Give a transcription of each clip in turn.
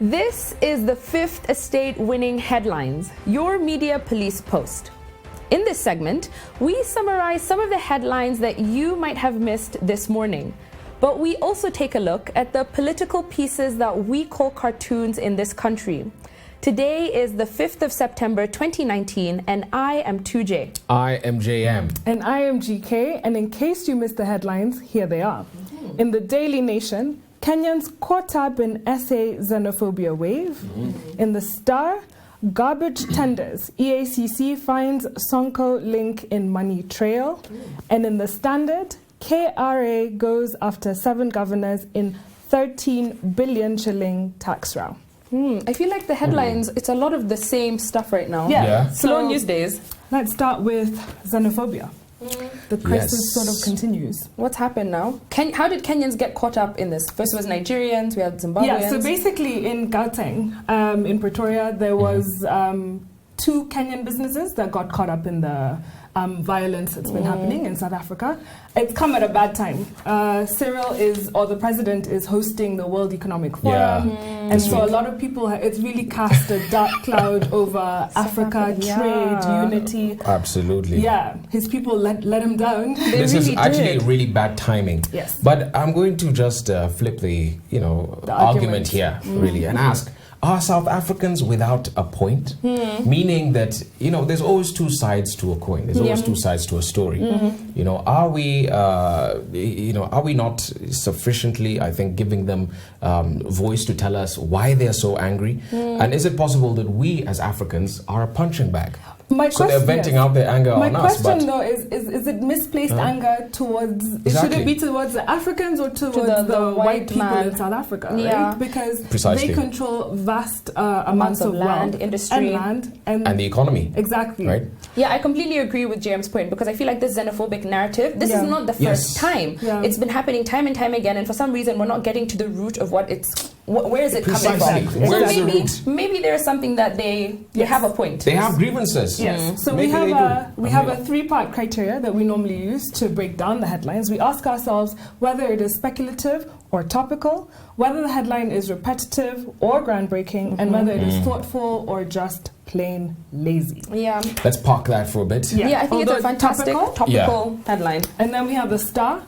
This is the Fifth Estate winning headlines, your media police post. In this segment, we summarize some of the headlines that you might have missed this morning. But we also take a look at the political pieces that we call cartoons in this country. Today is the 5th of September 2019, and I am 2J. I am JM. And I am GK, and in case you missed the headlines, here they are. In the Daily Nation, Kenyans caught up in SA xenophobia wave. In the Star, garbage tenders, EACC finds Sonko link in money trail. And in the Standard, KRA goes after 7 governors in 13 billion shilling tax row. I feel like the headlines, it's a lot of the same stuff right now. Yeah. Slow news days. Let's start with xenophobia. The crisis sort of continues. What's happened now? How did Kenyans get caught up in this? First it was Nigerians, we had Zimbabweans. Yeah, so basically in Gauteng, in Pretoria, there was 2 Kenyan businesses that got caught up in the violence that's been happening in South Africa. It's come at a bad time. Cyril the president is hosting the World Economic Forum. And so a lot of people, it's really cast a dark cloud over Africa, trade, unity. Absolutely. Yeah, his people let him down. This is actually really bad timing. Yes. But I'm going to just flip the argument here, really, and ask, are South Africans without a point? Meaning that, there's always 2 sides to a coin. There's always 2 sides to a story. Are we not sufficiently, I think, giving them voice to tell us why they're so angry? And is it possible that we as Africans are a punching bag? So they're venting out their anger on us. My question, though, is it misplaced anger towards... Should it be towards the Africans or towards the white people in South Africa? Right? Because they control vast amounts of land, wealth, industry, and the economy. Exactly. Right? Yeah, I completely agree with JM's point, because I feel like this xenophobic narrative, this is not the first time. It's been happening time and time again, and for some reason we're not getting to the root of what it's... Where is it coming from? Where is the root? Maybe there's something that they have a point. They have grievances. Yes. So we have a 3-part criteria that we normally use to break down the headlines. We ask ourselves whether it is speculative or topical, whether the headline is repetitive or groundbreaking, and whether it is thoughtful or just plain lazy. Yeah. Let's park that for a bit. Yeah, I think it's a fantastic topical headline. And then we have the Star,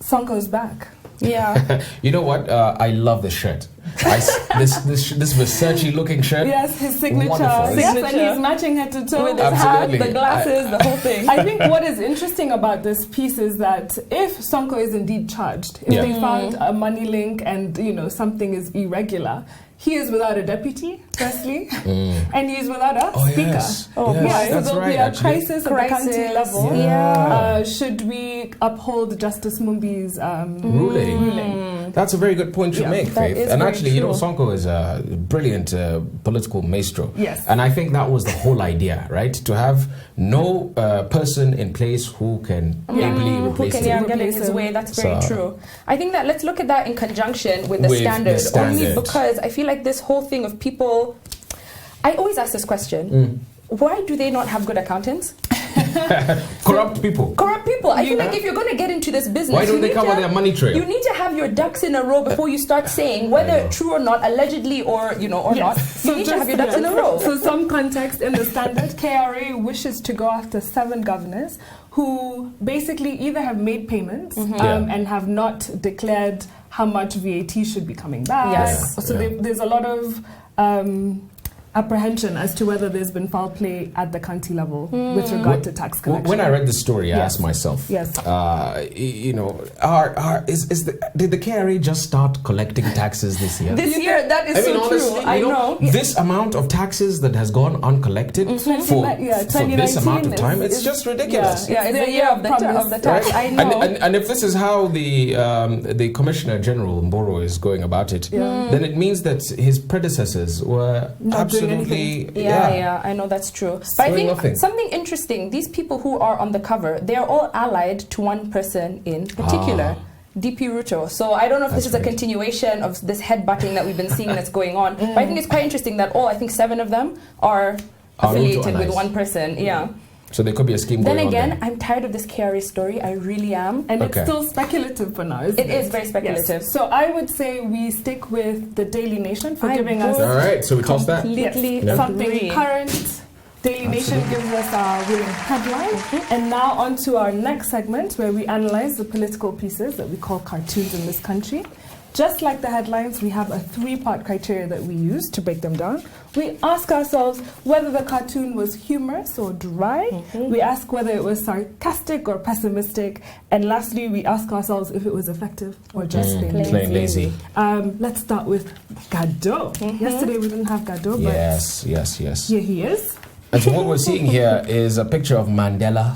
Sonko's back. Yeah. You know what? I love this shirt. This Versace looking shirt. Yes, his signature. Wonderful. Yes, and he's matching head to toe with his hat, the glasses, the whole thing. I think what is interesting about this piece is that if Sonko is indeed charged, if they found a money link and something is irregular, he is without a deputy, firstly, and he's without a speaker. Yes. So there'll be a crisis at the county level. Should we uphold Justice Mumbi's ruling? That's a very good point to make, Faith. And actually, true. Sonko is a brilliant political maestro. Yes. And I think that was the whole idea, right? To have no person in place who can ably replace him. Get in his way. That's very true. I think that let's look at that in conjunction with the standard. Only because I feel like this whole thing of people... I always ask this question. Why do they not have good accountants? Corrupt people. I feel like if you're going to get into this business, why don't they cover their money trail? You need to have your ducks in a row before you start saying whether true or not, allegedly or not. You need to have your ducks in a row. So some context in the Standard, KRA wishes to go after 7 governors who basically either have made payments and have not declared how much VAT should be coming back. There's a lot of apprehension as to whether there's been foul play at the county level with regard to tax collection. When I read the story, I asked myself, did the KRA just start collecting taxes this year? This year, that is honestly, true. I know. This amount of taxes that has gone uncollected for this amount of time, it's just ridiculous. Yeah, it's the year of the tax. Right? I know. And if this is how the Commissioner General Mboro is going about it, then it means that his predecessors were absolutely... I know that's true. But I think something interesting, these people who are on the cover, they are all allied to one person in particular. DP RUTO. So I don't know if this is a continuation of this headbutting that we've been seeing that's going on. But I think it's quite interesting that I think 7 of them are affiliated with one person. Yeah. So there could be a scheme Then going again, on there. I'm tired of this KRA story. I really am. And Okay. it's still speculative for now, isn't it? It is very speculative. Yes. So I would say we stick with the Daily Nation for I giving us All right, so we toss that. completely Yeah. something agree. current. Daily Nation gives us our winning headline. And now on to our next segment where we analyze the political pieces that we call cartoons in this country. Just like the headlines, we have a 3-part criteria that we use to break them down. We ask ourselves whether the cartoon was humorous or dry. We ask whether it was sarcastic or pessimistic. And lastly, we ask ourselves if it was effective or just Plain lazy. Let's start with Gado. Yesterday we didn't have Gado, but Yes. here he is. And so what we're seeing here is a picture of Mandela,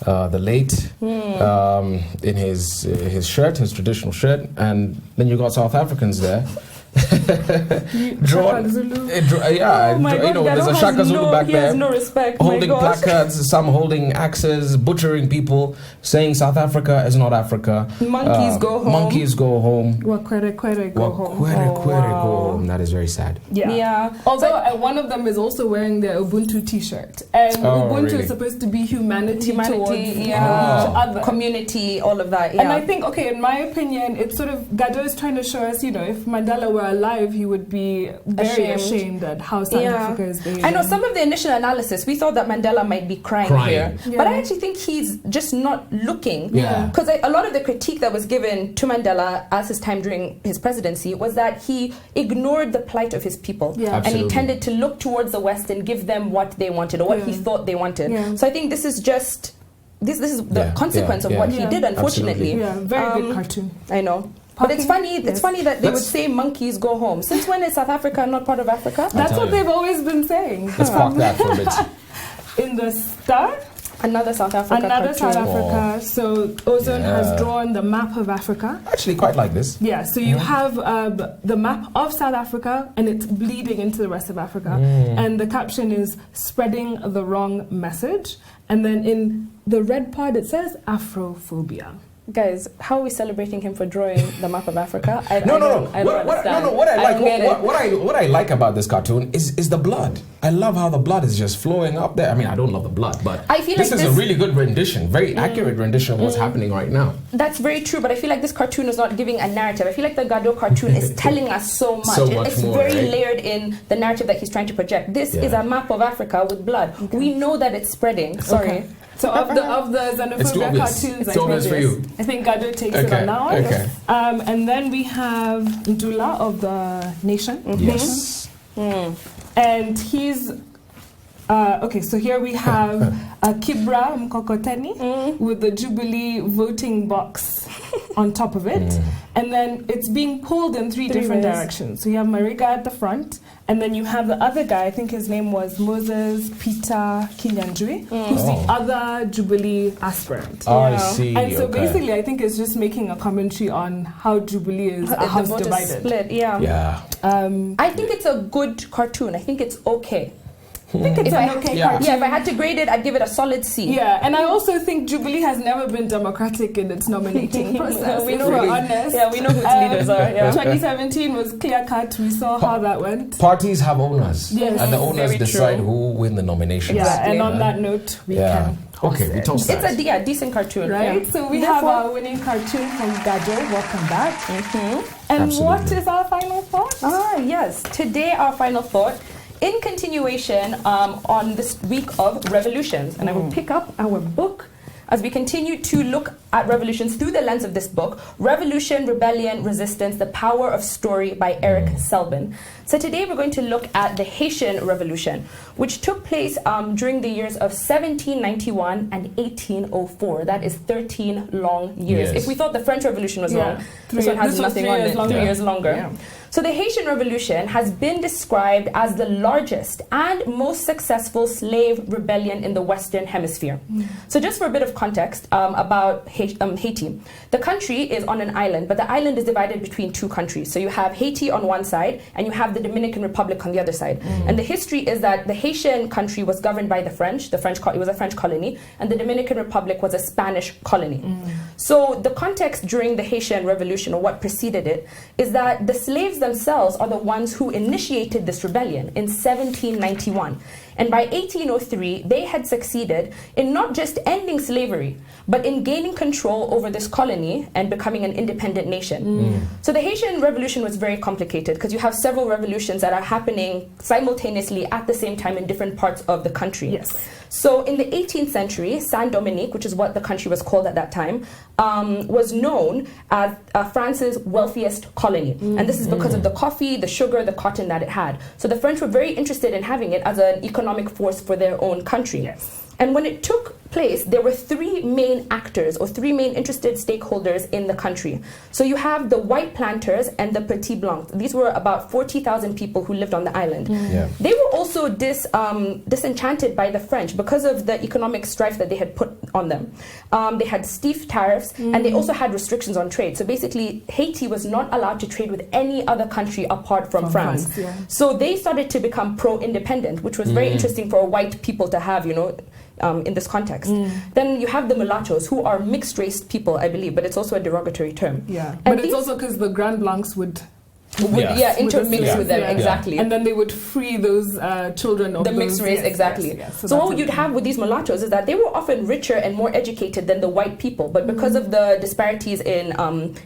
the late, in his shirt, his traditional shirt, and then you got South Africans there. Shaka Zulu. Oh my God, there's a Gado Shaka has Zulu back he there. has no respect. My Holding gosh. placards, some holding axes, butchering people, saying South Africa is not Africa. Monkeys go home. Monkeys go home. Wakwere kwere go home. Wakwere kwere wow. go home. That is very sad. Yeah. Although one of them is also wearing the Ubuntu T-shirt, and Ubuntu really? is supposed to be humanity towards each yeah, other. community, all of that. Yeah. And I think, in my opinion, it's sort of Gado is trying to show us, if Mandela were alive, he would be very ashamed at how South Africa is behaving. I know some of the initial analysis, we thought that Mandela might be crying here. Yeah. But I actually think he's just not looking. Yeah. Because a lot of the critique that was given to Mandela as his time during his presidency was that he ignored the plight of his people. Yeah. And he Absolutely. tended to look towards the West and give them what they wanted or what he thought they wanted. Yeah. So I think this is just... This is the consequence of what he did, unfortunately. Yeah, very good cartoon. I know. But it's funny. Yes. It's funny that they would say monkeys go home. Since when is South Africa not part of Africa? That's tell what you. they've always been saying. Let's park that for a bit. In the Star, Another South Africa another cartoon. South Africa. So Ozone has Yeah. drawn the map of Africa. Actually, quite like this. Yeah, so you have the map of South Africa and it's bleeding into the rest of Africa. And the caption is spreading the wrong message. And then in the red part it says Afrophobia. Guys, how are we celebrating him for drawing the map of Africa? I No. don't understand. What I like, don't get it. what I like about this cartoon is the blood. I love how the blood is just flowing up there. I mean, I don't love the blood, but I feel this like is a this- really good rendition, very accurate rendition of what's happening right now. That's very true, but I feel like this cartoon is not giving a narrative. I feel like the Gado cartoon is telling us so much. So much It's more, very right? layered in the narrative that he's trying to project. This is Yeah. a map of Africa with blood. We know that it's spreading. Sorry. Okay. So of the It's too xenophobia obvious. cartoons, It's too obvious for you. I think Gado takes it Okay, on that one. okay. And then we have Ndula of the Nation. Yes. And he's so here we have Kibra Mkokoteni with the Jubilee voting box on top of it. And then it's being pulled in three different ways. directions. So you have Mariga at the front, and then you have the other guy, I think his name was Moses Peter Kinyanjui, who's the other Jubilee aspirant. I see. And so okay. basically, I think it's just making a commentary on how Jubilee is a The house vote is divided. split. Yeah. Yeah. I think it's a good cartoon. I think it's okay. I think it's If an I- okay Yeah. cartoon. Yeah, if I had to grade it, I'd give it a solid C. Yeah, and I also think Jubilee has never been democratic in its nominating process. We if know we're who- honest. Yeah, we know who its leaders are. Yeah. 2017 was clear cut. We saw how that went. Parties have owners, Yes. and the owners Very decide true. who win the nominations. Yeah, and on Yeah. that note, we Yeah. can toss Okay, we it. toss that. It's a decent cartoon. Right? Yeah. So we Therefore- have our winning cartoon from Gado. Welcome back. And Absolutely. what is our final thought? Yes. Today, our final thought, in continuation on this week of revolutions, and I will pick up our book as we continue to look at revolutions through the lens of this book, Revolution, Rebellion, Resistance, The Power of Story by Eric Selvin. So today we're going to look at the Haitian Revolution, which took place during the years of 1791 and 1804. That is 13 long years. Yes. If we thought the French Revolution was Yeah. long, this one has This was nothing 3 on years it. longer. 3 years longer. Yeah. So the Haitian Revolution has been described as the largest and most successful slave rebellion in the Western Hemisphere. So just for a bit of context about Haiti, the country is on an island, but the island is divided between two countries. So you have Haiti on one side, and you have the Dominican Republic on the other side. And the history is that the Haitian country was governed by the French. It was a French colony, and the Dominican Republic was a Spanish colony. So the context during the Haitian Revolution, or what preceded it, is that the slaves themselves are the ones who initiated this rebellion in 1791. And by 1803, they had succeeded in not just ending slavery, but in gaining control over this colony and becoming an independent nation. So the Haitian Revolution was very complicated because you have several revolutions that are happening simultaneously at the same time in different parts of the country. Yes. So in the 18th century, Saint-Dominique, which is what the country was called at that time, was known as France's wealthiest colony. And this is because of the coffee, the sugar, the cotton that it had. So the French were very interested in having it as an economic force for their own country. Yes. And when it took place, there were three main actors or three main interested stakeholders in the country. So you have the white planters and the petits blancs. These were about 40,000 people who lived on the island. They were also disenchanted by the French because of the economic strife that they had put on them. They had stiff tariffs and they also had restrictions on trade. So basically, Haiti was not allowed to trade with any other country apart from France. So they started to become pro-independent, which was very interesting for white people to have, you know, in this context. Then you have the mulattoes, who are mixed-race people, I believe, but it's also a derogatory term. Yeah, and but it's also because the Grand Blancs would intermix with them, exactly. And then they would free those children of the mixed race, exactly. So what you'd have with these mulattoes is that they were often richer and more educated than the white people, but because of the disparities in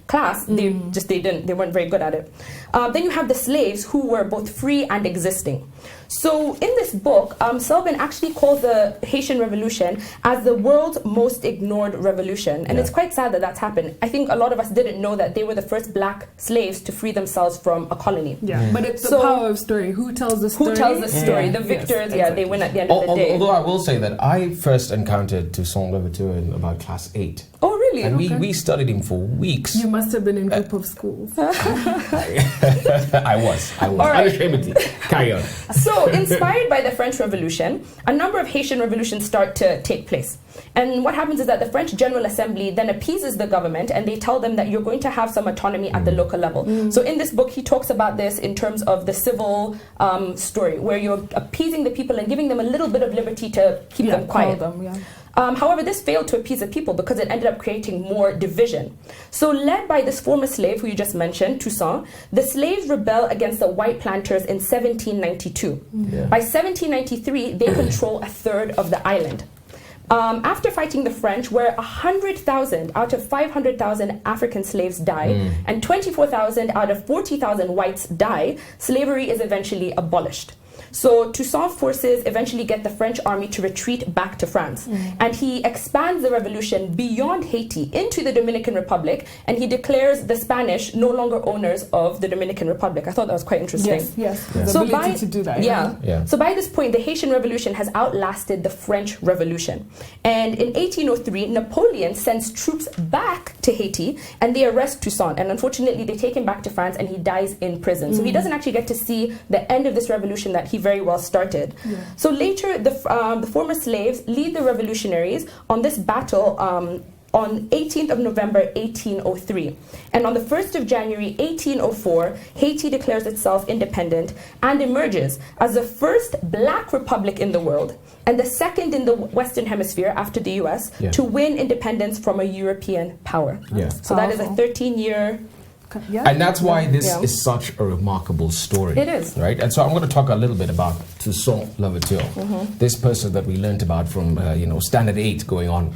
class, they weren't very good at it. Then you have the slaves, who were both free and existing. So in this book, Selvin actually calls the Haitian Revolution as the world's most ignored revolution. And it's quite sad that that's happened. I think a lot of us didn't know that they were the first black slaves to free themselves from a colony. But it's the power of story. Who tells the story? Who tells the story? The victors, they win at the end of the day. Although I will say that I first encountered Toussaint Louverture in about class 8. Oh, really? And we studied him for weeks. You must have been in group of schools. I was. Right. Unashamedly. Carry on. So, inspired by the French Revolution, a number of Haitian revolutions start to take place. And what happens is that the French General Assembly then appeases the government and they tell them that you're going to have some autonomy at the local level. So in this book, he talks about this in terms of the civil story, where you're appeasing the people and giving them a little bit of liberty to keep them quiet. However, this failed to appease the people because it ended up creating more division. So led by this former slave who you just mentioned, Toussaint, the slaves rebel against the white planters in 1792. By 1793, they control a third of the island. After fighting the French, where 100,000 out of 500,000 African slaves die, and 24,000 out of 40,000 whites die, slavery is eventually abolished. So Toussaint's forces eventually get the French army to retreat back to France. And he expands the revolution beyond Haiti into the Dominican Republic, and he declares the Spanish no longer owners of the Dominican Republic. I thought that was quite interesting. The ability to do that. So by this point, the Haitian Revolution has outlasted the French Revolution. And in 1803, Napoleon sends troops back to Haiti, and they arrest Toussaint. And unfortunately, they take him back to France, and he dies in prison. So he doesn't actually get to see the end of this revolution that he very well started. So later, the former slaves lead the revolutionaries on this battle on 18th of November 1803. And on the 1st of January 1804, Haiti declares itself independent and emerges as the first black republic in the world and the second in the Western Hemisphere after the US to win independence from a European power. So that is a 13-year... And that's why this is such a remarkable story. It is. Right? And so I'm going to talk a little bit about Toussaint Louverture, this person that we learned about from, Standard 8 going on.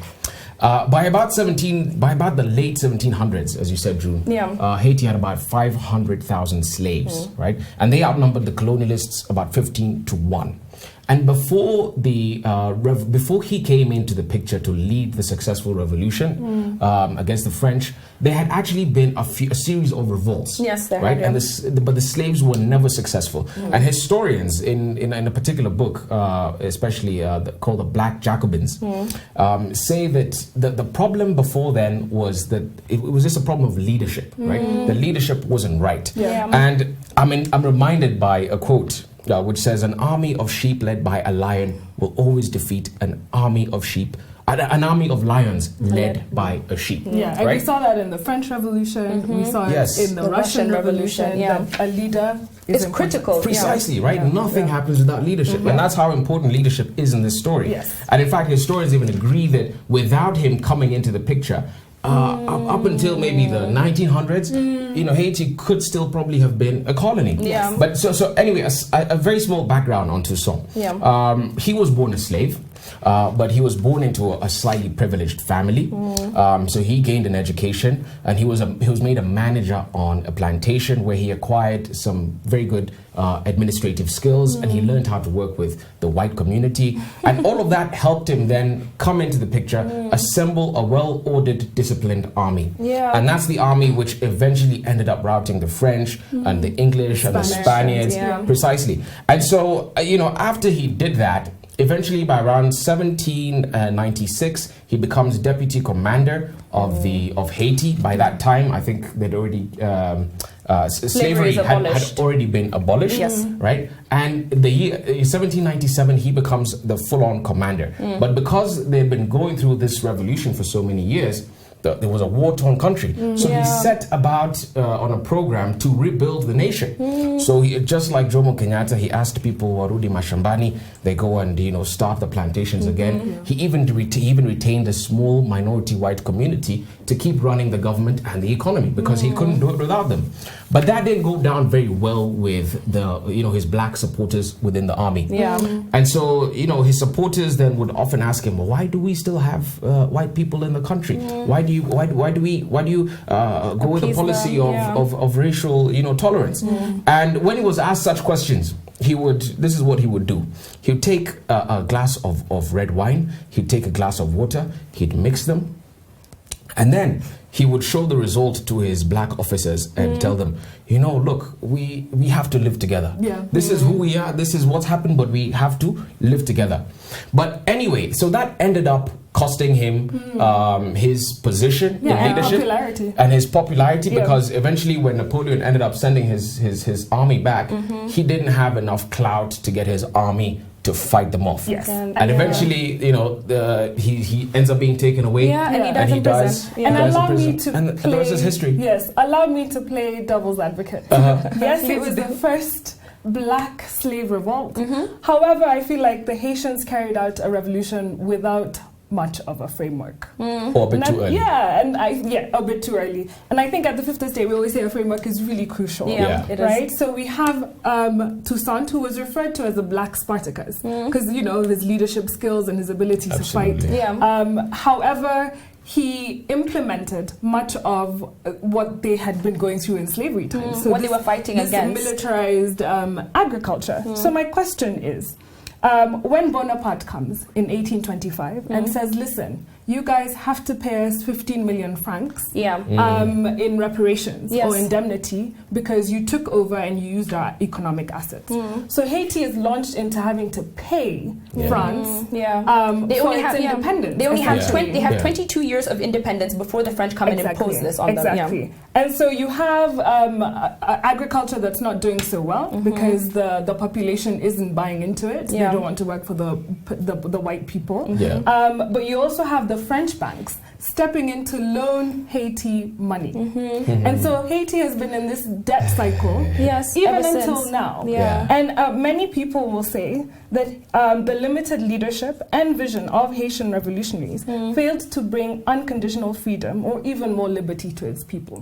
By about the late 1700s, as you said, June, Haiti had about 500,000 slaves, right? And they outnumbered the colonialists about 15-1. And before he came into the picture to lead the successful revolution against the French, there had actually been a series of revolts. Yes, there right? had. But the slaves were never successful. And historians, in a particular book, especially called the Black Jacobins, say that the problem before then was that it was just a problem of leadership. Right? The leadership wasn't right. And I'm reminded by a quote which says, "An army of sheep led by a lion will always defeat an army of lions led by a sheep." And we saw that in the French Revolution. We saw it in the Russian Revolution. That a leader is critical. Precisely, right? Nothing happens without leadership. And that's how important leadership is in this story. And in fact, historians even agree that without him coming into the picture, up until maybe the 1900s, Haiti could still probably have been a colony. Yeah. But so anyway, a very small background on Toussaint. Yeah. He was born a slave. But he was born into a slightly privileged family, so he gained an education, and he was made a manager on a plantation where he acquired some very good administrative skills, and he learned how to work with the white community, and all of that helped him then come into the picture, assemble a well-ordered, disciplined army. Yeah. And that's the army which eventually ended up routing the French and the English and the Spaniards, precisely. And so, after he did that, eventually, by around 1796, he becomes deputy commander of Haiti. By that time, I think they'd already slavery had already been abolished. Yes. Right? And the year 1797, he becomes the full-on commander. But because they'd been going through this revolution for so many years, there was a war-torn country. So he set about on a program to rebuild the nation. So just like Jomo Kenyatta, he asked people, Warudi Mashambani, they go and start the plantations again. He even retained a small minority white community to keep running the government and the economy, because he couldn't do it without them. But that didn't go down very well with his black supporters within the army. Yeah. And so his supporters then would often ask him, well, why do we still have white people in the country? Why do you go with a policy of racial tolerance? And when he was asked such questions, this is what he would do. He would take a glass of red wine, he'd take a glass of water, he'd mix them, and then he would show the result to his black officers and tell them, look, we have to live together. Yeah. This is who we are, this is what's happened, but we have to live together. But anyway, so that ended up costing him his position in leadership and his popularity, because eventually when Napoleon ended up sending his army back, he didn't have enough clout to get his army to fight them off. Yes. And eventually, he ends up being taken away. Yeah, and he dies. And allow me to and the rest is history. Yes, allow me to play devil's advocate. Yes, it was the first black slave revolt. However, I feel like the Haitians carried out a revolution without much of a framework. Or a bit too early. A bit too early. And I think at the 5th estate, we always say a framework is really crucial. Yeah. It is. Right? So we have Toussaint, who was referred to as a black Spartacus, because, of his leadership skills and his ability to fight. Yeah. However, he implemented much of what they had been going through in slavery times. So what they were fighting against. Militarized agriculture. So my question is, when Bonaparte comes in 1825 and says, listen, you guys have to pay us 15 million francs in reparations or indemnity because you took over and you used our economic assets. So Haiti is launched into having to pay France they for only its independence. They only have 22 years of independence before the French come and impose this on them. Exactly. And so you have agriculture that's not doing so well because the population isn't buying into it. They don't want to work for the white people. But you also have the French banks stepping in to loan Haiti money. And so Haiti has been in this debt cycle even until now. And many people will say that the limited leadership and vision of Haitian revolutionaries failed to bring unconditional freedom or even more liberty to its people.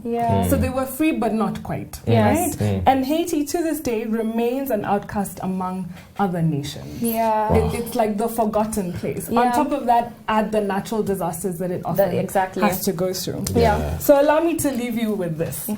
So they were free but not quite. Right? And Haiti to this day remains an outcast among other nations. It's like the forgotten place. On top of that, add the natural disasters that it often has to go through. So allow me to leave you with this.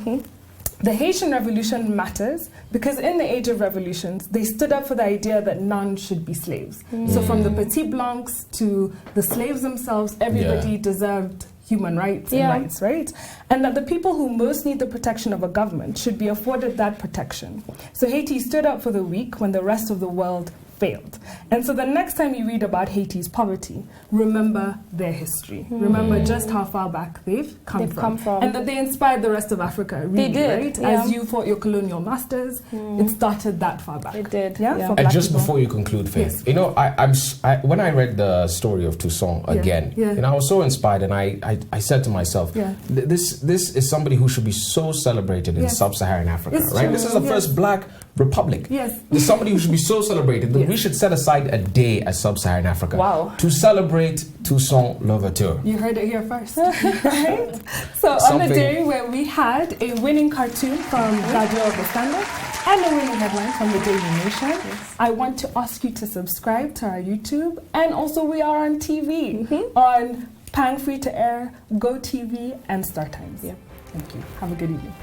The Haitian Revolution matters because in the age of revolutions, they stood up for the idea that none should be slaves. So from the Petit Blancs to the slaves themselves, everybody deserved human rights and rights, right? And that the people who most need the protection of a government should be afforded that protection. So Haiti stood up for the weak when the rest of the world failed. And so the next time you read about Haiti's poverty, remember their history. Remember just how far back they've come from. And that they inspired the rest of Africa, really, they did, right? As you fought your colonial masters, it started that far back. It did. And just before you conclude, Faith, when I read the story of Toussaint again, I was so inspired, and I said to myself, this is somebody who should be so celebrated in sub-Saharan Africa, right? This is the first black republic. Yes. There's somebody who should be so celebrated that Yes. we should set aside a day as Sub-Saharan Africa Wow. to celebrate Toussaint Louverture. You heard it here first, right? So on Something- the day where we had a winning cartoon from Radio of the Standard and a winning headline from the Daily Nation, I want to ask you to subscribe to our YouTube, and also we are on TV on Pang Free to Air, Go TV, and Star Times. Yeah. Thank you. Have a good evening.